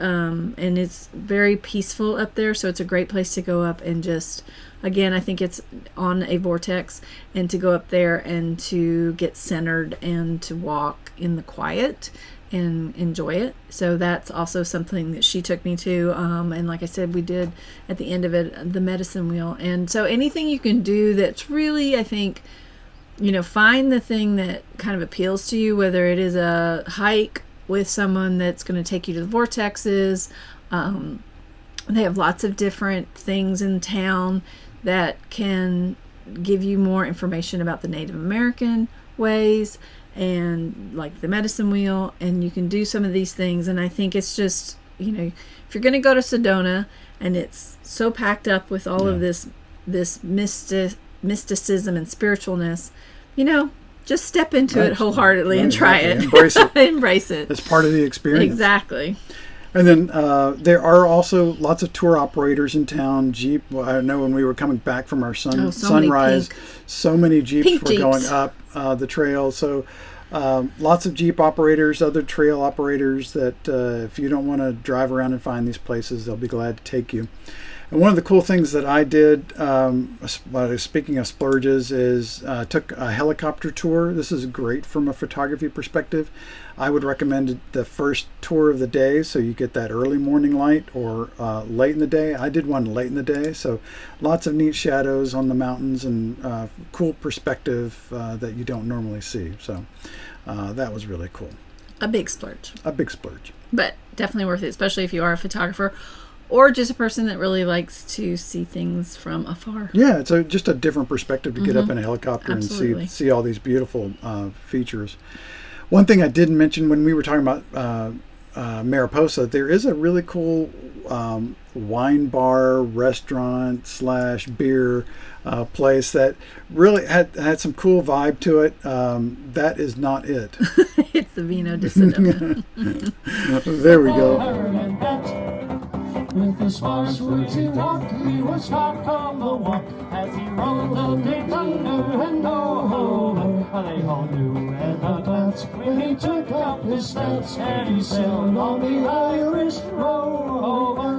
Speaker 2: it's very peaceful up there, so it's a great place to go up and just, again, I think it's on a vortex, and to go up there and to get centered and to walk in the quiet and enjoy it. So that's also something that she took me to, and like I said, we did at the end of it the medicine wheel. And so anything you can do that's really, I think, find the thing that kind of appeals to you, whether it is a hike with someone that's going to take you to the vortexes. They have lots of different things in town that can give you more information about the Native American ways, and like the medicine wheel, and you can do some of these things. And I think it's just, if you're going to go to Sedona and it's so packed up with all of this mysticism and spiritualness, just step into it wholeheartedly and try it.
Speaker 1: Embrace it.
Speaker 2: Embrace it.
Speaker 1: It's part of the experience.
Speaker 2: Exactly.
Speaker 1: And then there are also lots of tour operators in town. Jeep. Well, I know when we were coming back from our sunrise, so many Jeeps were going up the trail. So lots of Jeep operators, other trail operators that if you don't want to drive around and find these places, they'll be glad to take you. And one of the cool things that I did, speaking of splurges, is took a helicopter tour. This is great from a photography perspective. I would recommend the first tour of the day, so you get that early morning light, or late in the day. I did one late in the day, so lots of neat shadows on the mountains and cool perspective that you don't normally see. So that was really cool.
Speaker 2: A big splurge. But definitely worth it, especially if you are a photographer, or just a person that really likes to see things from afar. Yeah, it's
Speaker 1: just a different perspective to get up in a helicopter and see all these beautiful features. One thing I didn't mention when we were talking about Mariposa, there is a really cool wine bar, restaurant / beer place that really had some cool vibe to it. That is not it.
Speaker 2: It's the Vino di Sedona.
Speaker 1: There we go.
Speaker 3: With the sparse woodsy walk, he was stopped on the walk as he rolled the big thunder and oh, they all knew at a glance when he took up his stance and he sailed on the Irish Rover.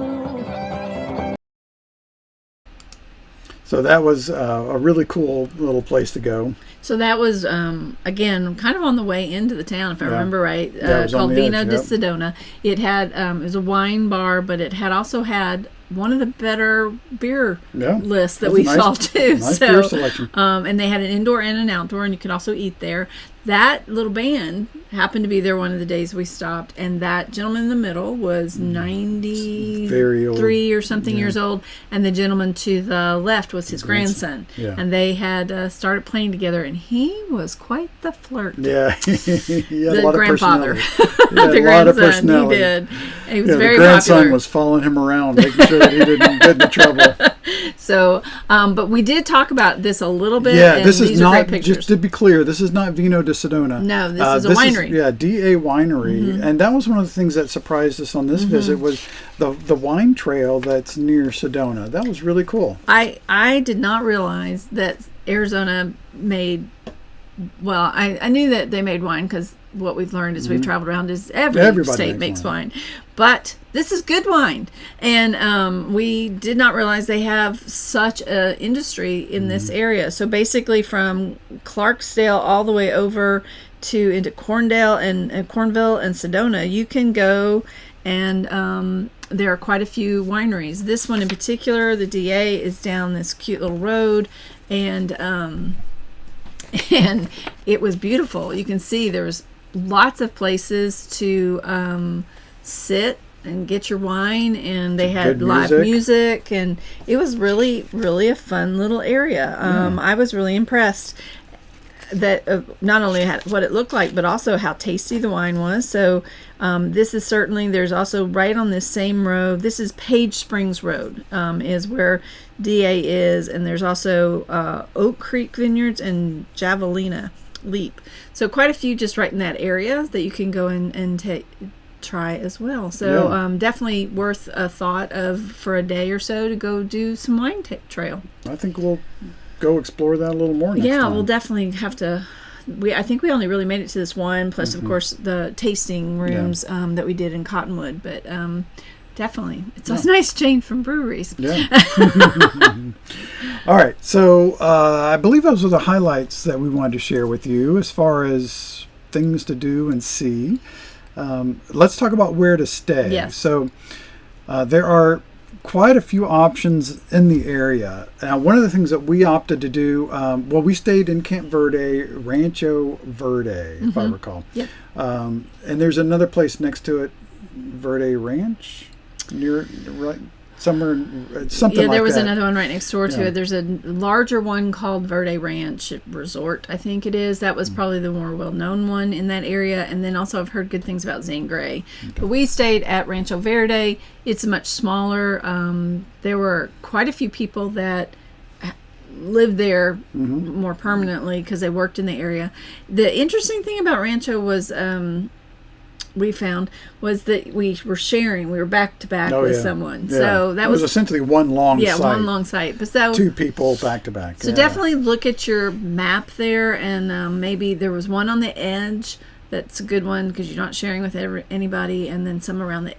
Speaker 1: So that was a really cool little place to go.
Speaker 2: So that was, again, kind of on the way into the town, if I remember right, called Vino di Sedona. It had, it was a wine bar, but it had also had one of the better beer lists that we saw too.
Speaker 1: Nice beer selection.
Speaker 2: And they had an indoor and an outdoor, and you could also eat there. That little band happened to be there one of the days we stopped, and that gentleman in the middle was 93 or something years old, and the gentleman to the left was his grandson. Yeah. And they had started playing together, and he was quite the flirt.
Speaker 1: Yeah, he had
Speaker 2: the
Speaker 1: a lot
Speaker 2: grandfather.
Speaker 1: Of personality.
Speaker 2: The grandson, he did. He was very popular.
Speaker 1: The grandson was following him around, making sure that he didn't get into trouble.
Speaker 2: So, but we did talk about this a little bit.
Speaker 1: Yeah, this is not, just to be clear, this is not Vino di Sedona.
Speaker 2: No, this is a winery.
Speaker 1: DA Winery. And that was one of the things that surprised us on this visit was the wine trail that's near Sedona. That was really cool.
Speaker 2: I did not realize that Arizona made, well, I knew that they made wine because what we've learned as we've traveled around is every state makes wine. But this is good wine. And we did not realize they have such an industry in this area. So basically from Clarksdale all the way over into Cornville and Sedona, you can go and there are quite a few wineries. This one in particular, the DA, is down this cute little road, and it was beautiful. You can see there was lots of places to sit and get your wine, and they had live music, and it was really, really a fun little area. I was really impressed that not only what it looked like, but also how tasty the wine was. So this is certainly, there's also right on this same road, this is Page Springs Road, is where DA is, and there's also Oak Creek Vineyards and Javelina Leap. So quite a few just right in that area that you can go and try as well. So
Speaker 1: Yeah.
Speaker 2: definitely worth a thought for a day or so to go do some wine trail.
Speaker 1: I think we'll go explore that a little more next time.
Speaker 2: We'll definitely have to. I think we only really made it to this one, plus of course the tasting rooms that we did in Cottonwood. But definitely, it's a nice change from breweries.
Speaker 1: Yeah. All right. So I believe those are the highlights that we wanted to share with you as far as things to do and see. Let's talk about where to stay.
Speaker 2: Yes.
Speaker 1: So there are quite a few options in the area. Now, one of the things that we opted to do, we stayed in Camp Verde, Rancho Verde, if I recall.
Speaker 2: Yep.
Speaker 1: And there's another place next to it, Verde Ranch, near right somewhere, something like that.
Speaker 2: Yeah, there was another one right next door to
Speaker 1: Yeah.
Speaker 2: it. There's a larger one called Verde Ranch Resort, I think it is. That was probably the more well-known one in that area. And then also I've heard good things about Zane Grey. Okay. But we stayed at Rancho Verde. It's much smaller. There were quite a few people that lived there more permanently because they worked in the area. The interesting thing about Rancho was... we found was that we were sharing. We were back to back with someone. Yeah. So that was
Speaker 1: essentially one long site.
Speaker 2: Yeah, one long site. But so 2
Speaker 1: people back to back.
Speaker 2: So definitely look at your map there, and maybe there was one on the edge. That's a good one because you're not sharing with anybody, and then some around the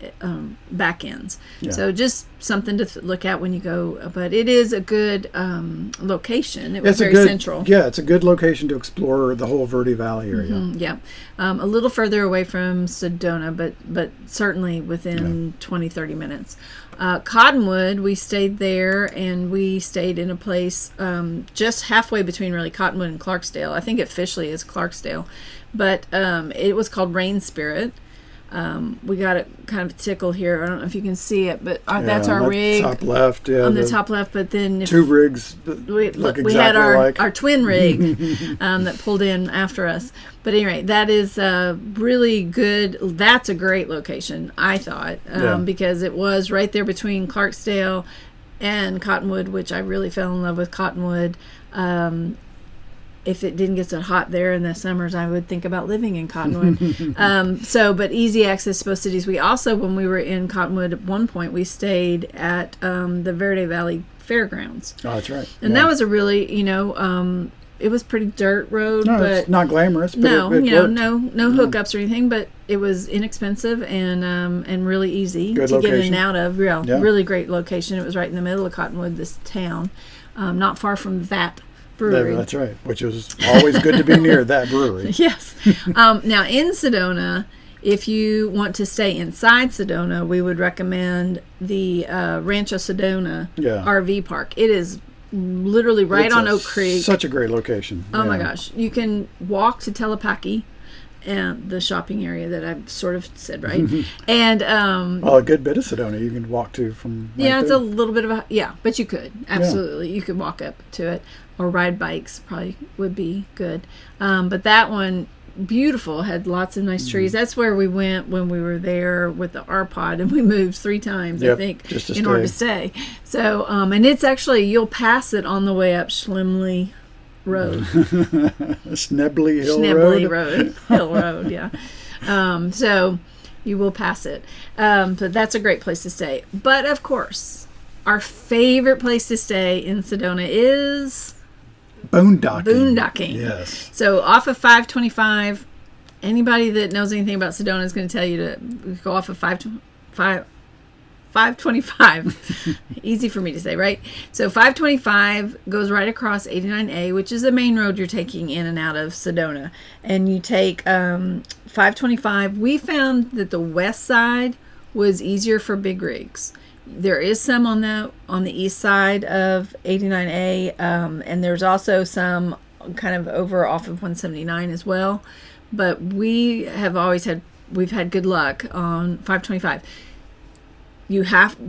Speaker 2: back ends. Yeah. So just something to look at when you go. But it is a good location. It was very central.
Speaker 1: Yeah, it's a good location to explore the whole Verde Valley area.
Speaker 2: Yeah, a little further away from Sedona, but certainly within 20-30 minutes. Cottonwood, we stayed there, and we stayed in a place just halfway between really Cottonwood and Clarksdale. I think officially is Clarksdale. But it was called Rain Spirit. We got a kind of tickle here. I don't know if you can see it, but that's our rig.
Speaker 1: Top left,
Speaker 2: on the top left. But then
Speaker 1: 2 rigs.
Speaker 2: We had our twin rig that pulled in after us. But anyway, that is really good. That's a great location, I thought, because it was right there between Clarksdale and Cottonwood, which I really fell in love with Cottonwood. If it didn't get so hot there in the summers, I would think about living in Cottonwood. But easy access to both cities. We also, when we were in Cottonwood at one point, we stayed at the Verde Valley Fairgrounds.
Speaker 1: Oh, that's right.
Speaker 2: And that was a really, it was pretty dirt road.
Speaker 1: No,
Speaker 2: but
Speaker 1: it's not glamorous. But
Speaker 2: no,
Speaker 1: it worked.
Speaker 2: no hookups or anything. But it was inexpensive and really easy
Speaker 1: Good
Speaker 2: to
Speaker 1: location.
Speaker 2: get in and out of. Really great location. It was right in the middle of Cottonwood, this town, not far from that brewery.
Speaker 1: That's right, which was always good to be near that brewery.
Speaker 2: Yes. Now in Sedona, if you want to stay inside Sedona, we would recommend the Rancho Sedona RV park. It is literally right on Oak Creek.
Speaker 1: Such a great location.
Speaker 2: Oh my gosh. You can walk to Telepaki, and the shopping area that I've sort of said, right? And
Speaker 1: a good bit of Sedona you can walk to from
Speaker 2: it's a little bit of but you could absolutely you could walk up to it or ride bikes, probably would be good. But that one, beautiful, had lots of nice trees. That's where we went when we were there with the R-Pod, and we moved 3 times I think in order to stay. So and it's actually, you'll pass it on the way up Schlemley Road.
Speaker 1: Schnebley
Speaker 2: Hill Road, yeah. So you will pass it. But that's a great place to stay. But of course, our favorite place to stay in Sedona is
Speaker 1: boondocking. Yes.
Speaker 2: So off of 525, anybody that knows anything about Sedona is going to tell you to go off of 525. Easy for me to say, right? So 525 goes right across 89A, which is the main road you're taking in and out of Sedona. And you take 525. We found that the west side was easier for big rigs. There is some on the east side of 89A, and there's also some kind of over off of 179 as well. But we've had good luck on 525.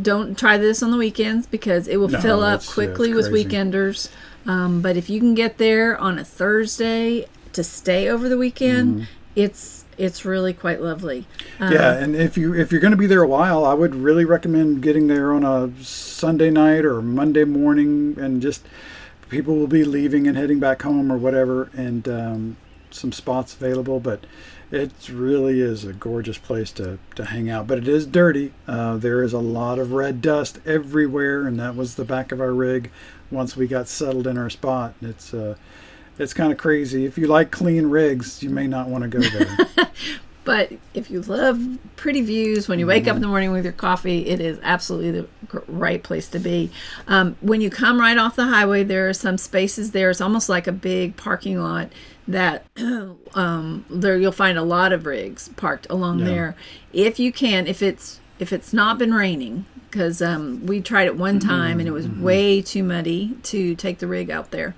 Speaker 2: Don't try this on the weekends because it will fill up quickly with weekenders. But if you can get there on a Thursday to stay over the weekend, it's really quite lovely.
Speaker 1: And if you're going to be there a while, I would really recommend getting there on a Sunday night or Monday morning, and just people will be leaving and heading back home or whatever, and some spots available. But It really is a gorgeous place to hang out, but it is dirty. There is a lot of red dust everywhere, and that was the back of our rig once we got settled in our spot. It's kind of crazy. If you like clean rigs, you may not want to go there.
Speaker 2: But if you love pretty views when you wake up in the morning with your coffee, it is absolutely the right place to be. When you come right off the highway, there are some spaces there. It's almost like a big parking lot that there you'll find a lot of rigs parked along there. If you can, if it's not been raining, because we tried it one time and it was way too muddy to take the rig out there.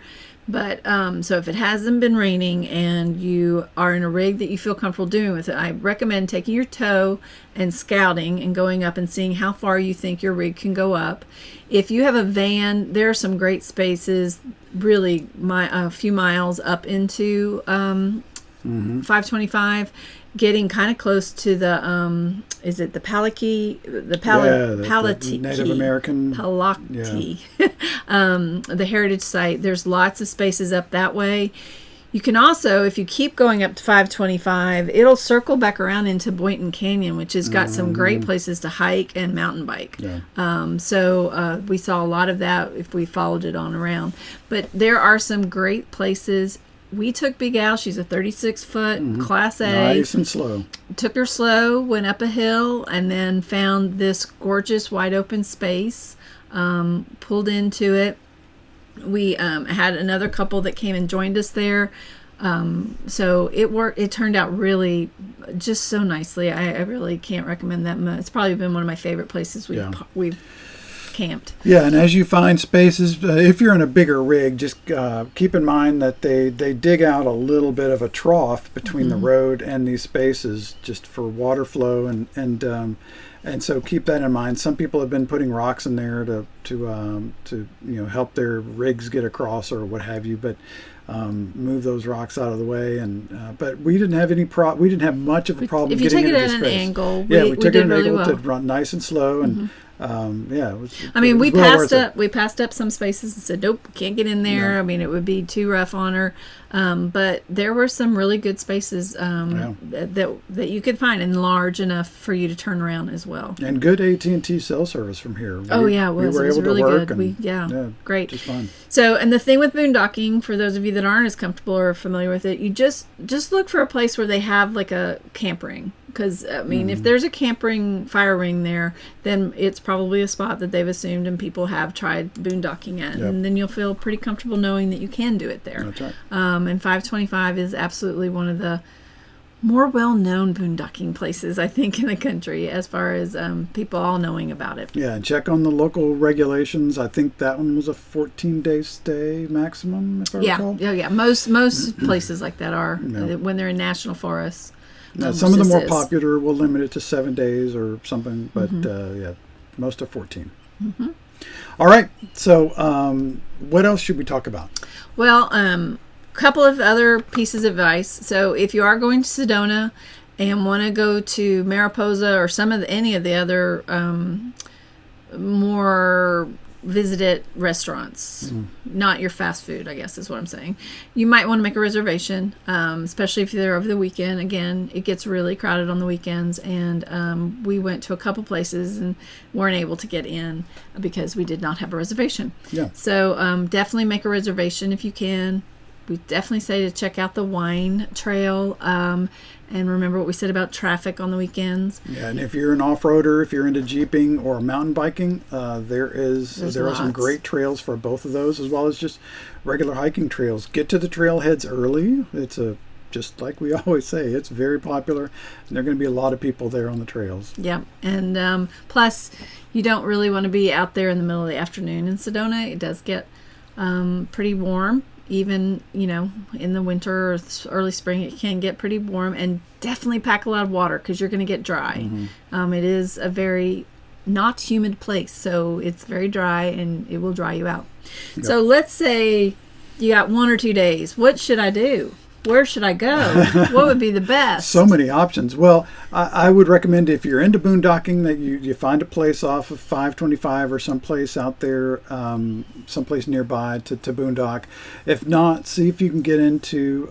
Speaker 2: But so if it hasn't been raining and you are in a rig that you feel comfortable doing with it, I recommend taking your tow and scouting and going up and seeing how far you think your rig can go up. If you have a van, there are some great spaces, really a few miles up into 525, getting kind of close to the is it the Palaki, the
Speaker 1: Native American
Speaker 2: Palaki, the heritage site. There's lots of spaces up that way. You can also, if you keep going up to 525, it'll circle back around into Boynton Canyon, which has got some great places to hike and mountain bike. So we saw a lot of that if we followed it on around. But there are some great places. We took Big Al. She's a 36-foot Class A.
Speaker 1: Nice and slow.
Speaker 2: Took her slow, went up a hill, and then found this gorgeous wide open space. Pulled into it. We had another couple that came and joined us there. So it worked. It turned out really just so nicely. I really can't recommend that much. It's probably been one of my favorite places we've camped.
Speaker 1: Yeah, and as you find spaces, if you're in a bigger rig, just keep in mind that they dig out a little bit of a trough between the road and these spaces just for water flow, and so keep that in mind. Some people have been putting rocks in there to help their rigs get across or what have you, but move those rocks out of the way. And but we didn't have we didn't have much of a problem getting into the space. If you take it at an
Speaker 2: angle,
Speaker 1: we took it at an
Speaker 2: really
Speaker 1: angle
Speaker 2: well.
Speaker 1: to run nice and slow and.
Speaker 2: We passed up some spaces and said, nope, can't get in there. Yeah. I mean, it would be too rough on her. But there were some really good spaces that you could find and large enough for you to turn around as well. And good
Speaker 1: AT&T cell service from here.
Speaker 2: It was.
Speaker 1: We were able
Speaker 2: really
Speaker 1: to work.
Speaker 2: good. Great.
Speaker 1: Just fun.
Speaker 2: So, and the thing with boondocking, for those of you that aren't as comfortable or familiar with it, you just look for a place where they have like a camp ring. Because, I mean, if there's a fire ring there, then it's probably a spot that they've assumed and people have tried boondocking at. Yep. And then you'll feel pretty comfortable knowing that you can do it there.
Speaker 1: That's right.
Speaker 2: And 525 is absolutely one of the more well-known boondocking places, I think, in the country as far as people all knowing about it.
Speaker 1: Yeah, and check on the local regulations. I think that one was a 14-day stay maximum, if I recall.
Speaker 2: Yeah. Most places like that are when they're in national forests.
Speaker 1: Some of the more popular will limit it to 7 days or something, but most are 14. All right, so what else should we talk about?
Speaker 2: Well, couple of other pieces of advice. So if you are going to Sedona and want to go to Mariposa or any of the other more visited restaurants, not your fast food, I guess is what I'm saying, you might want to make a reservation, especially if you're there over the weekend. Again, it gets really crowded on the weekends, and we went to a couple places and weren't able to get in because we did not have a reservation. So definitely make a reservation if you can. We definitely say to check out the wine trail, and remember what we said about traffic on the weekends.
Speaker 1: Yeah, and if you're an off-roader, if you're into jeeping or mountain biking, there are some great trails for both of those, as well as just regular hiking trails. Get to the trailheads early. It's just like we always say, it's very popular, and there are going to be a lot of people there on the trails.
Speaker 2: Yeah, and plus, you don't really want to be out there in the middle of the afternoon in Sedona. It does get pretty warm. Even, in the winter or early spring, it can get pretty warm, and definitely pack a lot of water because you're going to get dry. It is a very not humid place, so it's very dry and it will dry you out. Yep. So let's say you got 1 or 2 days. What should I do? Where should I go? What would be the best?
Speaker 1: So many options. Well, I would recommend, if you're into boondocking, that you find a place off of 525 or someplace out there, someplace nearby to boondock. If not, see if you can get into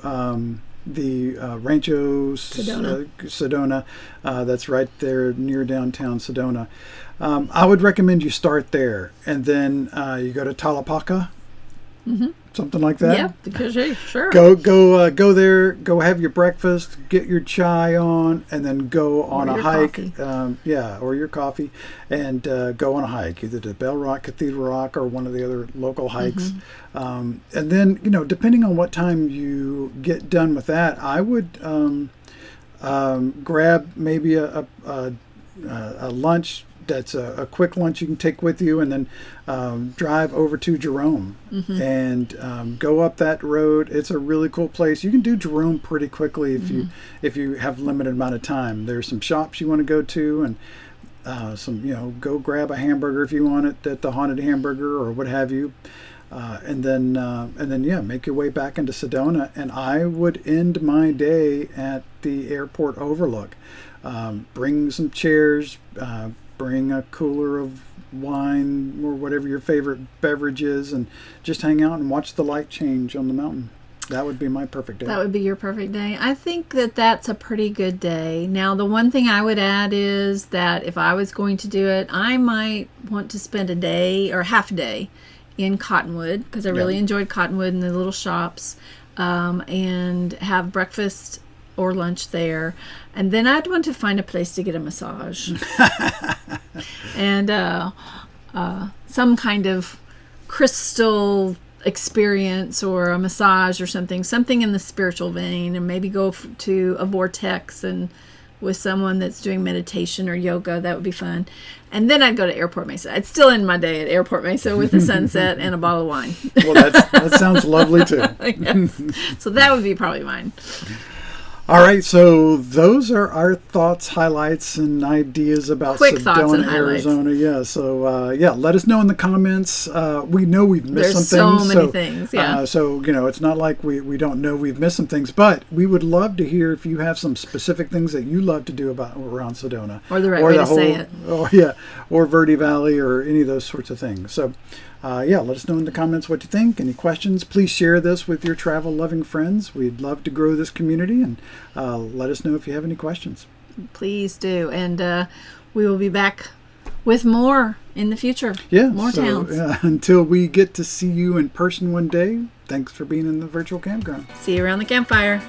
Speaker 1: Rancho
Speaker 2: Sedona.
Speaker 1: Sedona. That's right there near downtown Sedona. I would recommend you start there, and then you go to Talapaca, something like that.
Speaker 2: Yeah, because sure.
Speaker 1: Go there. Go have your breakfast. Get your chai on, and then go on a hike. Or your coffee, and go on a hike, either to Bell Rock, Cathedral Rock, or one of the other local hikes. And then, depending on what time you get done with that, I would grab maybe a lunch. That's a quick lunch you can take with you, and then drive over to Jerome and go up that road. It's a really cool place. You can do Jerome pretty quickly if you have limited amount of time. There's some shops you want to go to, and go grab a hamburger if you want it at the Haunted Hamburger or what have you. And then make your way back into Sedona. And I would end my day at the airport overlook. Bring some chairs. Bring a cooler of wine or whatever your favorite beverage is, and just hang out and watch the light change on the mountain. That would be my perfect day.
Speaker 2: That would be your perfect day. I think that's a pretty good day. Now, the one thing I would add is that if I was going to do it, I might want to spend a day or half a day in Cottonwood, because I really enjoyed Cottonwood and the little shops, and have breakfast or lunch there. And then I'd want to find a place to get a massage. And some kind of crystal experience or a massage or something in the spiritual vein, and maybe go to a vortex and with someone that's doing meditation or yoga. That would be fun. And then I'd go to Airport Mesa. I'd still end my day at Airport Mesa with the sunset and a bottle of wine.
Speaker 1: Well, that sounds lovely too.
Speaker 2: Yes. So that would be probably mine.
Speaker 1: All right, so those are our thoughts, highlights, and ideas about Sedona, Arizona. Yeah, so let us know in the comments. We know we've missed some things.
Speaker 2: There's so many things, yeah.
Speaker 1: So, it's not like we don't know we've missed some things, but we would love to hear if you have some specific things that you love to do around Sedona.
Speaker 2: Or the right way to say it.
Speaker 1: Or Verde Valley, or any of those sorts of things. So, let us know in the comments what you think. Any questions, please share this with your travel-loving friends. We'd love to grow this community, and let us know if you have any questions.
Speaker 2: Please do. And we will be back with more in the future.
Speaker 1: Yeah.
Speaker 2: More towns.
Speaker 1: Until we get to see you in person one day, thanks for being in the virtual campground.
Speaker 2: See you around the campfire.